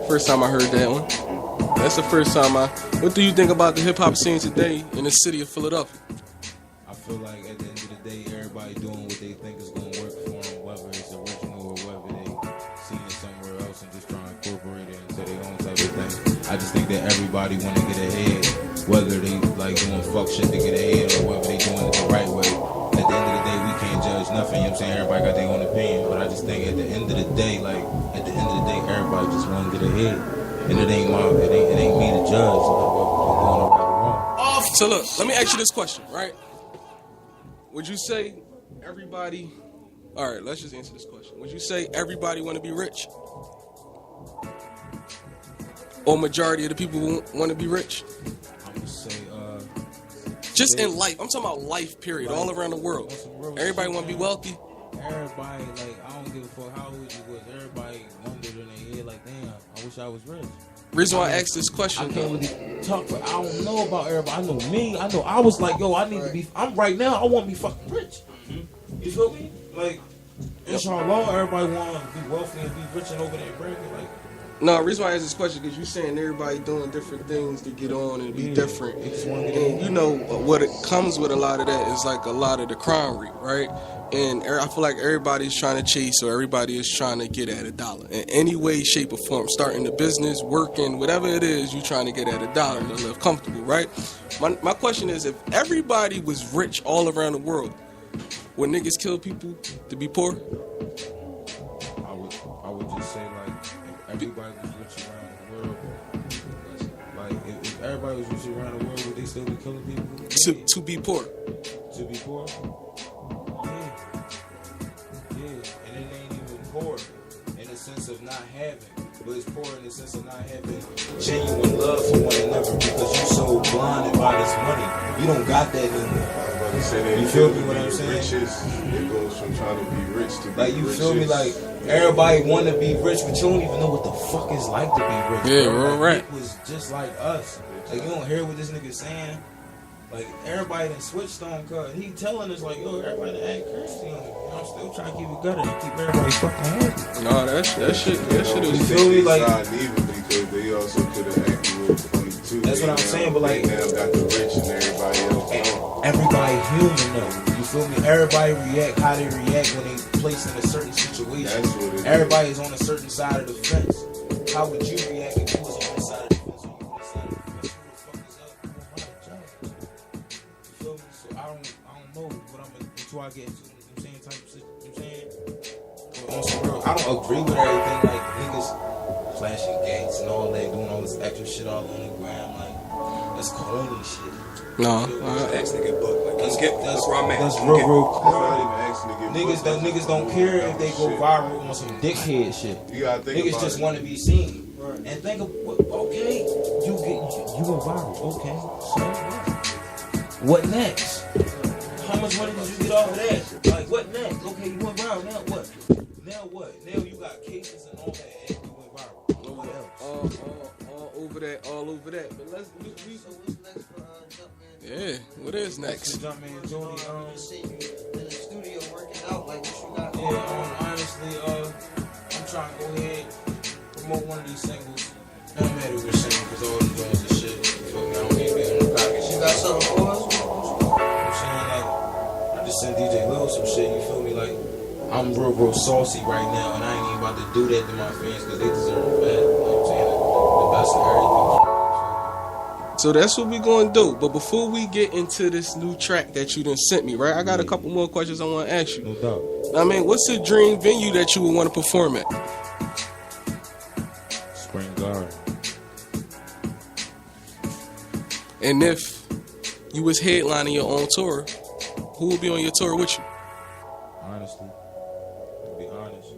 First time I heard that one. That's the first time What do you think about the hip hop scene today in the city of Philadelphia? I feel like at the end of the day, everybody doing what they think is gonna work for them, whether it's original or whether they seen it somewhere else and just trying to incorporate it into their own type of thing. I just think that everybody want to get ahead, whether they like doing fuck shit to get ahead or whether they doing it the right way. At the end of the day, we can't judge nothing, you know what I'm saying? Everybody got their own opinion, but I just think at the end of the day, everybody just want to get ahead. And it ain't me to judge like, what we're doing right or wrong. So look, let me ask you this question, right? Would you say everybody... Alright, let's just answer this question. Would you say everybody want to be rich? Or majority of the people want to be rich? I'm gonna say, just in life. I'm talking about life, period, all around the world. Everybody want to be wealthy? Everybody, like, I don't give a fuck how old you was. Everybody wondered in their head, like, damn, I wish I was rich. Reason why I asked this question, I can't really talk, but I don't know about everybody. I know me. I was like, yo, I need to be. I'm right now. I want to be fucking rich. You feel me? Like, inshallah, everybody want to be wealthy and be rich and over there bragging. Like, no, the reason why I asked this question because you're saying everybody doing different things to get on and be different. And you know what it comes with a lot of that is like a lot of the crime rate, right? And I feel like everybody's trying to chase or everybody is trying to get at $1 in any way, shape, or form. Starting the business, working, whatever it is, you're trying to get at $1 to live comfortable, right? My question is, if everybody was rich all around the world, would niggas kill people to be poor? I would just say, like, if everybody was rich around the world, like, if everybody was rich around the world, would they still be killing people? To be poor. To be poor? Yeah, and it ain't even poor in the sense of not having, but it's poor in the sense of not having genuine love for one another because you so blinded by this money. You don't got that anymore. You feel me what I'm saying? Riches, it goes from trying to be rich to be like you feel me? Like everybody want to be rich, but you don't even know what the fuck it's like to be rich. Yeah, bro. right. It was just like us. Like you don't hear what this nigga saying. Like everybody done switched on, cuz he telling us like, yo, everybody done act crazy on me. I'm still trying to keep it gutter and keep everybody fucking happy. No, that shit was. You feel me? Like even because they also could have acted a little funny too. That's what I'm saying, but like they now got the rich and everybody else. Everybody human though. You feel me? Everybody react how they react when they placed in a certain situation. That's what it is. Everybody's on a certain side of the fence. How would you react if you was on the side of the fence? You feel me? So I don't know what I'm until I get into the same type of shit. You know what I'm saying? But on some real, I don't agree with everything like niggas flashing gates and all that, doing all this extra shit all on the gram. Like that's corny shit. No, That's nigga book. Like, that's where I'm at. That's real. Niggas Niggas don't care if they go viral on some dickhead shit. You gotta think Niggas about just it. want to be seen. And think of okay, you go viral. Okay, so what next? How much money did you get off of that? Like what next? Okay, you went viral. Now what? Now what? Now you got cases and all that. And you went viral. What else? All over that. But let's. So what's next for Jumpman? Yeah, what is next? Jumpman Jody. You said you in the studio working out. Like what you got? Yeah, honestly, I'm trying to go ahead promote one of these singles. No matter what single, because all the joints and shit. You feel me? I don't need to be on the pocket. You got something for us? I'm saying like I just sent DJ Lil some shit. You feel me? Like I'm real saucy right now, and I ain't even about to do that to my fans because they deserve it bad. You know what I'm saying? The best of everything. So that's what we gonna do. But before we get into this new track that you done sent me, right? I got a couple more questions I want to ask you. No doubt. I mean, what's the dream venue that you would want to perform at? Spring Garden. And if you was headlining your own tour, who would be on your tour with you? Honestly, to be honest,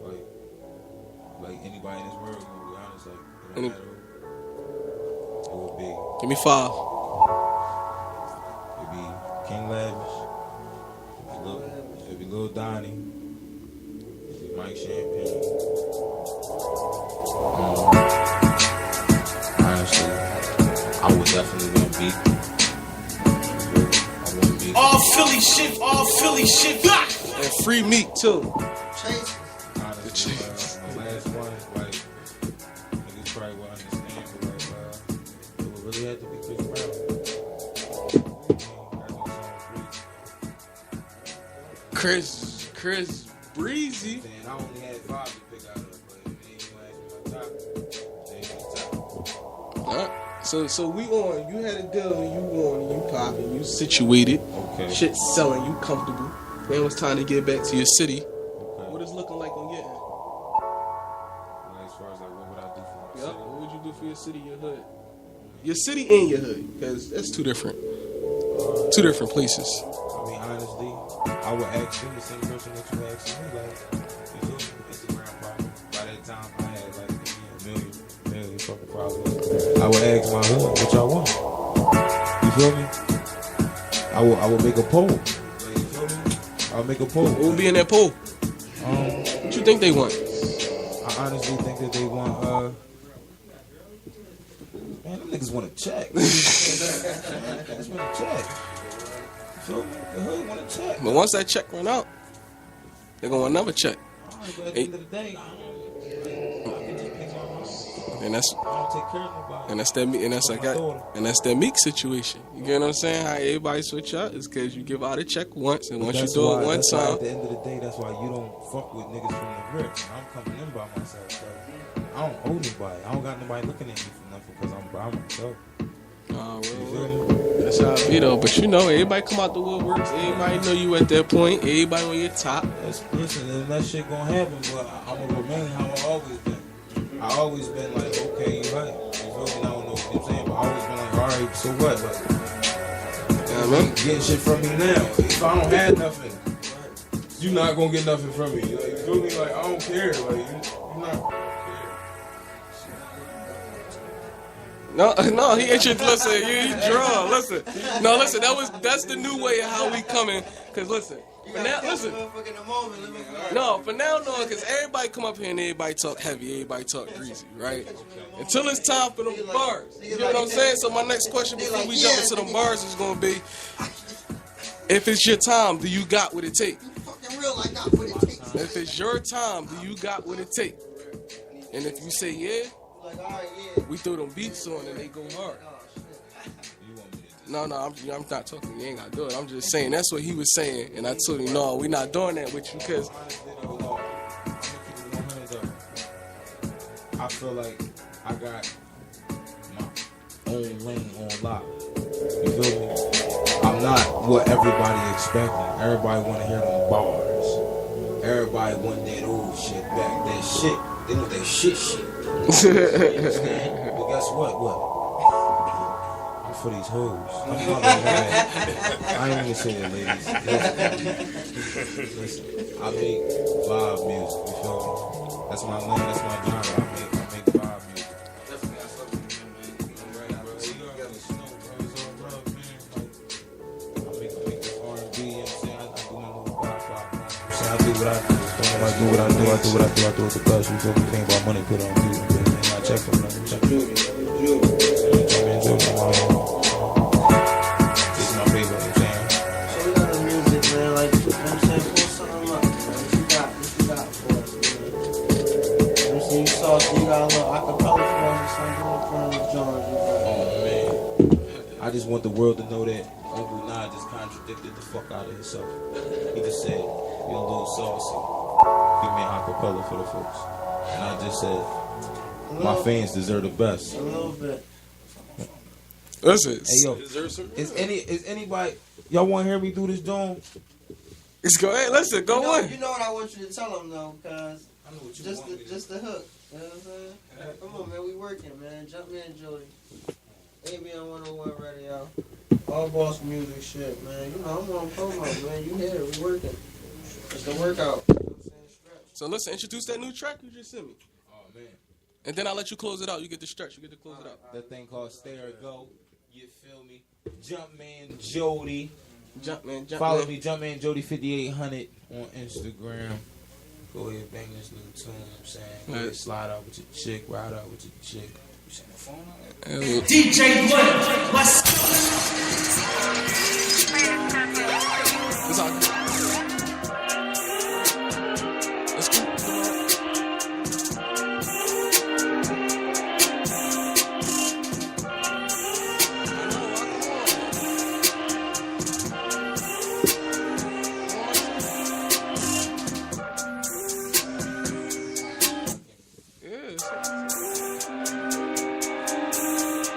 like anybody in this world, to be honest, like it don't matter who. It would be. Give me 5. It'd be King Lavish. It'd be Lil Donnie. It'd be Mike Champagne. Honestly, I would definitely want Beat. I want Beat. All Philly shit. And free meat too. Chase. Honestly, my last one, like niggas probably will understand, but like it would really have to be Chris Brown. Chris Breezy. I only had 5 to pick out of, but if you ask me my top, they the top. So we on. You had a deal and you on. You popping. You situated. Okay. Shit selling. You comfortable. Now it's time to get back to your city. Okay. What is looking like on getting? As far as like what would I do for my Yup. city? What would you do for your city, your hood? Your city and your hood, because that's two different places. I mean, honestly, I would ask you the same question that you asked me. Like, you feel me? Instagram problem. By that time, I had like a million fucking followers. I would ask my hood what y'all want. You feel me? I would make a poll. Like, you feel me? I would make a poll. What would be in that poll? What you think they want? I honestly think that they want, man, them niggas want a check. Niggas want a check. You feel me? The hood want a check. But once that check run out, they're gonna want another check. Alright, but at the end of the day, I can just pick my mom. And that's I don't take care of nobody. and that's that Meek situation. You get what I'm saying? How everybody switch up is because you give out a check once, and once you do it one At time, the end of the day, that's why you don't fuck with niggas from the rip. I'm coming in by myself, so I don't owe nobody. I don't got nobody looking at me for nothing because I'm by myself. that's how it be though. But you know, everybody come out the woodworks. Everybody know you at that point. Everybody on your top. Listen, and that shit gonna happen, but I'm gonna remain how I always been. I always been like, okay, you right. You feel me? I don't know what I'm saying, but I always been like, alright, so what? Like, getting shit from me now. If I don't have nothing, you not gonna get nothing from me. Like, you feel me? Like, I don't care. Like, you not care. No, he introduced. Listen, he draw. Listen, no, listen. That's the new way of how we coming. Cause listen, for now, listen. No, for now, no. Cause everybody come up here and everybody talk heavy, everybody talk greasy, right? Until it's time for them bars. You know what I'm saying? So my next question before we jump into them bars is gonna be: if it's your time, do you got what it takes? If it's your time, do you got what it takes? And if you say yeah, we throw them beats on and they go hard. No, I'm not talking. You ain't gotta do it. I'm just saying that's what he was saying, and I told him no, we not doing that with you because I feel like I got my own lane on lock. You feel me? I'm not what everybody expecting. Everybody want to hear them bars. Everybody want that old shit back. That shit. They want that shit. But guess what? I'm for these hoes. I ain't even say that, ladies. Listen, I make vibe music. You feel me? That's my lane. That's my genre. I make vibe music. Definitely, I fuck with you, man. I'm right out of here. I make this R&B. You know what I'm saying? I do my little pop. I do what I do. I do what I do with the best. You feel me? Think about money put on you. I check from them. Check you. This is my favorite. You know what I'm saying? So we got the music, man. Like, you know what I'm saying? Pull something up, man. What you got for us, man? You know what I'm saying? You saw, so you got a little acapella for us or something from the Jones. Oh, man. I just want the world to know that Uncle Nah just contradicted the fuck out of himself. He just said, you're a little saucy. Give me an acapella for the folks. And I just said, my fans deserve the best. A little bit. listen. Hey yo, is anybody y'all want to hear me do this, John? Let's go ahead. Listen, go on. You know what I want you to tell them though, cause just the hook. You know what I'm saying? Come on, man, we working, man. Jumpman Jody. AB on 101 Radio. All boss music shit, man. You know I'm on promo, man. You hear it? We working. It's the workout. So listen, introduce that new track you just sent me. Oh man. And then I'll let you close it out. You get the stretch. You get to close it out. That thing called Stay or Go. You feel me? Jumpman Jody. Jumpman. Follow me, Jumpman Jody 5800 on Instagram. Go ahead, bang this new tune. You know what I'm saying? Go ahead, slide out with your chick, ride out with your chick. You send the phone out? DJ Wood, let's go. It's all good. Let's go.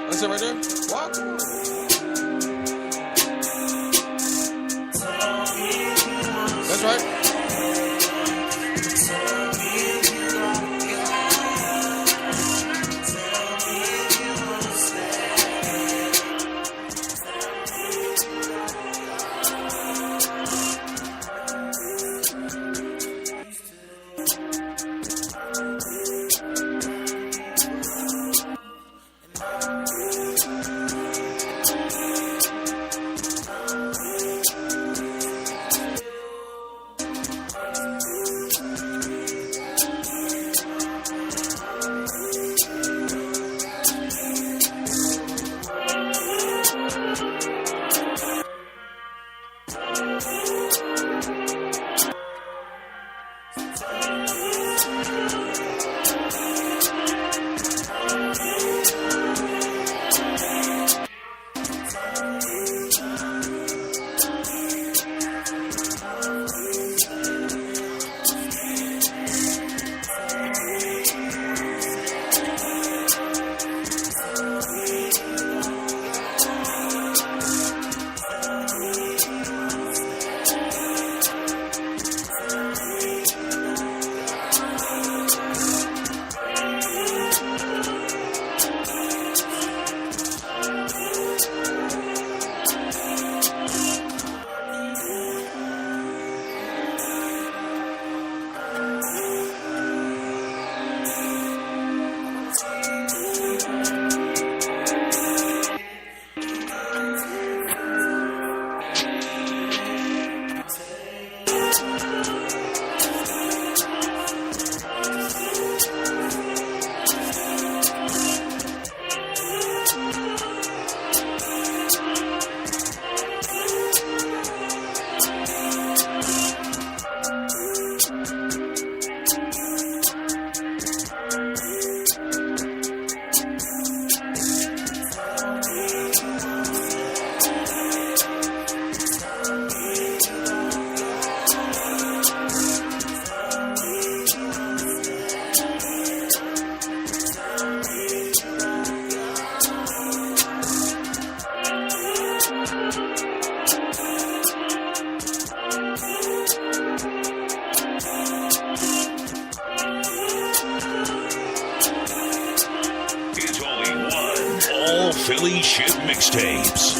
That's it right there? Walk. That's right. Philly Shit Mixtapes.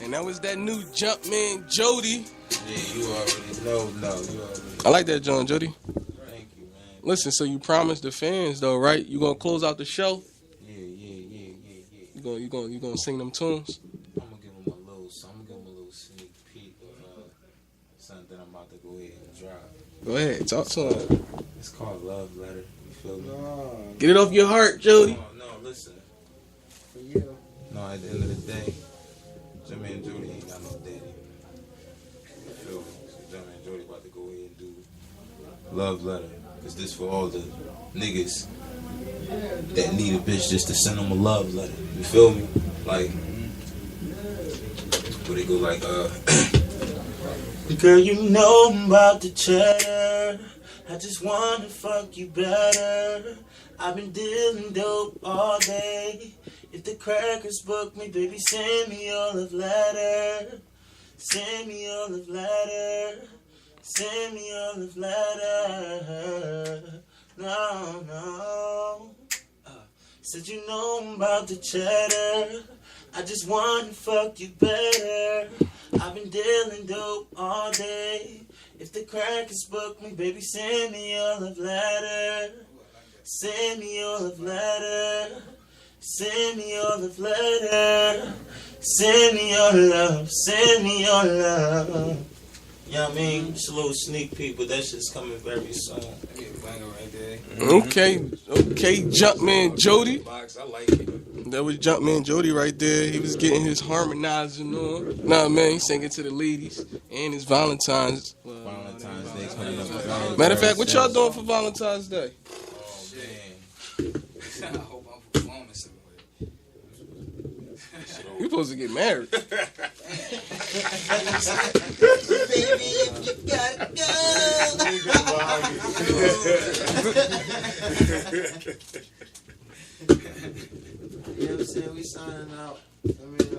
And that was that new Jumpman Jody. Yeah, you already know. No, you already know. I like that, John Jody. Thank you, man. Listen, so you promised the fans though, right? You gonna close out the show? Yeah. You gonna sing them tunes? I'm gonna give him a little sneak peek of something I'm about to go ahead and drop. Go ahead, talk to him. It's called Love Letter. You feel me? Get it off your heart, Jody. No, listen. For you. No, at the end of the day, Jimmy and Jody ain't got no daddy. You feel me? So Jimmy and Jody about to go ahead and do Love Letter. Cause this for all the niggas that need a bitch just to send them a love letter. You feel me? Like, where they go like, girl, you know I'm about to cheddar. I just wanna fuck you better. I've been dealing dope all day. If the crackers book me, baby, send me your love letter. Send me your love letter. Send me your love letter. No. Said you know I'm about to cheddar. I just wanna fuck you better. I've been dealing dope all day. If the crackers book me, baby, send me your love letter. Send me your love letter. Send me your love letter. Send me your love. Send me your love. You know what I mean? Just a little sneak peek, but that shit's coming very soon. Banger right there. Okay, Jumpman Jody. Box, I like it. That was Jumpman Jody right there. He was getting his harmonizing on. Nah, man, he's singing to the ladies and his Valentine's. Valentine's Day coming up. Matter of fact, what y'all doing for Valentine's Day? Oh, man. I hope I'm performing somewhere. You supposed to get married. Baby, if you gotta go. You know what I'm saying? We signing out. I mean,